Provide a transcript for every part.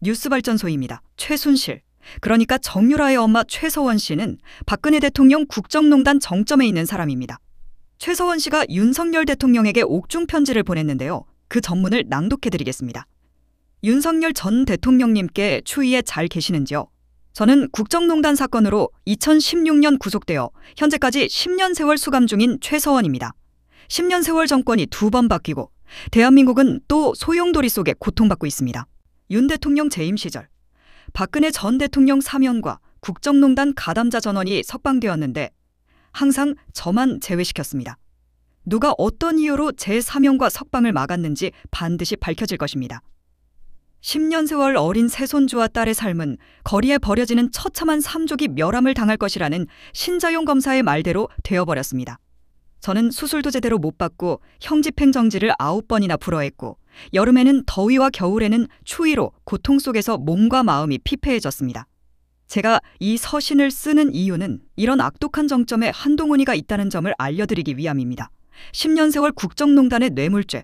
뉴스발전소입니다. 최순실, 그러니까 정유라의 엄마 최서원 씨는 박근혜 대통령 국정농단 정점에 있는 사람입니다. 최서원 씨가 윤석열 대통령에게 옥중 편지를 보냈는데요. 그 전문을 낭독해드리겠습니다. 윤석열 전 대통령님께 추위에 잘 계시는지요? 저는 국정농단 사건으로 2016년 구속되어 현재까지 10년 세월 수감 중인 최서원입니다. 10년 세월 정권이 2번 바뀌고 대한민국은 또 소용돌이 속에 고통받고 있습니다. 윤 대통령 재임 시절 박근혜 전 대통령 사면과 국정농단 가담자 전원이 석방되었는데 항상 저만 제외시켰습니다. 누가 어떤 이유로 제 사면과 석방을 막았는지 반드시 밝혀질 것입니다. 10년 세월 어린 새손주와 딸의 삶은 거리에 버려지는 처참한 삼족이 멸함을 당할 것이라는 신자용 검사의 말대로 되어버렸습니다. 저는 수술도 제대로 못 받고 형집행정지를 9번이나 불어했고 여름에는 더위와 겨울에는 추위로 고통 속에서 몸과 마음이 피폐해졌습니다. 제가 이 서신을 쓰는 이유는 이런 악독한 정점에 한동훈이가 있다는 점을 알려드리기 위함입니다. 10년 세월 국정농단의 뇌물죄,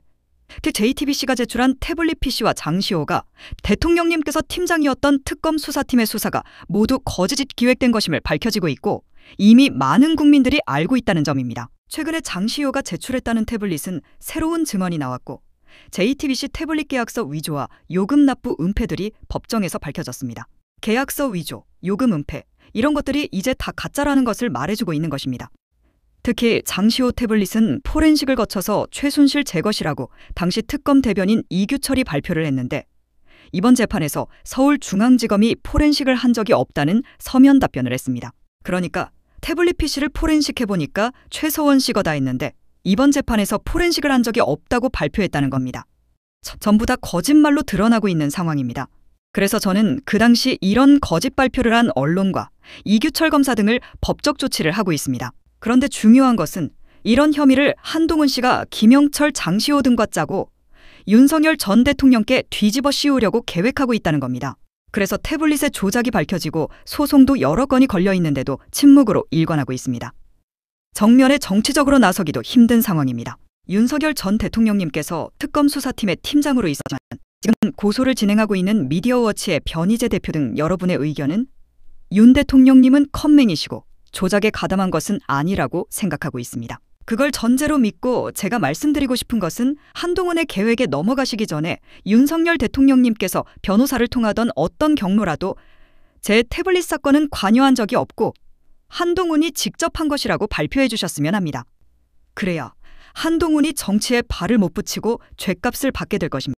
JTBC가 제출한 태블릿 PC와 장시호가 대통령님께서 팀장이었던 특검 수사팀의 수사가 모두 거짓 기획된 것임을 밝혀지고 있고 이미 많은 국민들이 알고 있다는 점입니다. 최근에 장시호가 제출했다는 태블릿은 새로운 증언이 나왔고 JTBC 태블릿 계약서 위조와 요금 납부 은폐들이 법정에서 밝혀졌습니다. 계약서 위조, 요금 은폐, 이런 것들이 이제 다 가짜라는 것을 말해주고 있는 것입니다. 특히 장시호 태블릿은 포렌식을 거쳐서 최순실 제 것이라고 당시 특검 대변인 이규철이 발표를 했는데 이번 재판에서 서울중앙지검이 포렌식을 한 적이 없다는 서면 답변을 했습니다. 그러니까 태블릿 PC를 포렌식해보니까 최서원 씨가 다 했는데 이번 재판에서 포렌식을 한 적이 없다고 발표했다는 겁니다. 전부 다 거짓말로 드러나고 있는 상황입니다. 그래서 저는 그 당시 이런 거짓 발표를 한 언론과 이규철 검사 등을 법적 조치를 하고 있습니다. 그런데 중요한 것은 이런 혐의를 한동훈 씨가 김영철, 장시호 등과 짜고 윤석열 전 대통령께 뒤집어 씌우려고 계획하고 있다는 겁니다. 그래서 태블릿의 조작이 밝혀지고 소송도 여러 건이 걸려 있는데도 침묵으로 일관하고 있습니다. 정면에 정치적으로 나서기도 힘든 상황입니다. 윤석열 전 대통령님께서 특검 수사팀의 팀장으로 있었지만 지금 고소를 진행하고 있는 미디어워치의 변희재 대표 등 여러분의 의견은 윤 대통령님은 컴맹이시고 조작에 가담한 것은 아니라고 생각하고 있습니다. 그걸 전제로 믿고 제가 말씀드리고 싶은 것은 한동훈의 계획에 넘어가시기 전에 윤석열 대통령님께서 변호사를 통하던 어떤 경로라도 제 태블릿 사건은 관여한 적이 없고 한동훈이 직접 한 것이라고 발표해 주셨으면 합니다. 그래야 한동훈이 정치에 발을 못 붙이고 죗값을 받게 될 것입니다.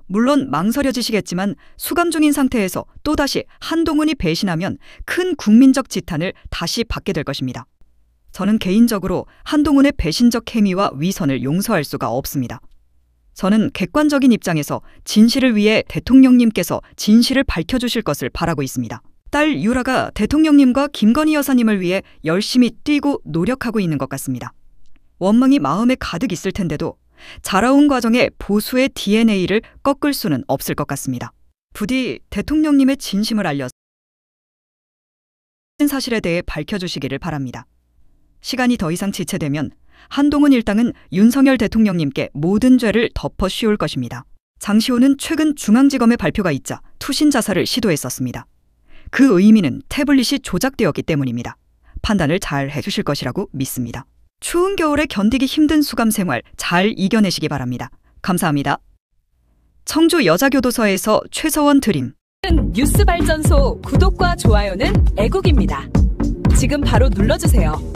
물론 망설여지시겠지만 수감 중인 상태에서 또다시 한동훈이 배신하면 큰 국민적 지탄을 다시 받게 될 것입니다. 저는 개인적으로 한동훈의 배신적 행위와 위선을 용서할 수가 없습니다. 저는 객관적인 입장에서 진실을 위해 대통령님께서 진실을 밝혀주실 것을 바라고 있습니다. 딸 유라가 대통령님과 김건희 여사님을 위해 열심히 뛰고 노력하고 있는 것 같습니다. 원망이 마음에 가득 있을 텐데도 자라온 과정에 보수의 DNA를 꺾을 수는 없을 것 같습니다. 부디 대통령님의 진심을 알려서 사실에 대해 밝혀주시기를 바랍니다. 시간이 더 이상 지체되면 한동훈 일당은 윤석열 대통령님께 모든 죄를 덮어 씌울 것입니다. 장시호는 최근 중앙지검의 발표가 있자 투신 자살을 시도했었습니다. 그 의미는 태블릿이 조작되었기 때문입니다. 판단을 잘 해주실 것이라고 믿습니다. 추운 겨울에 견디기 힘든 수감 생활 잘 이겨내시기 바랍니다. 감사합니다. 청주 여자교도소에서 최서원 드림. 뉴스발전소 구독과 좋아요는 애국입니다. 지금 바로 눌러주세요.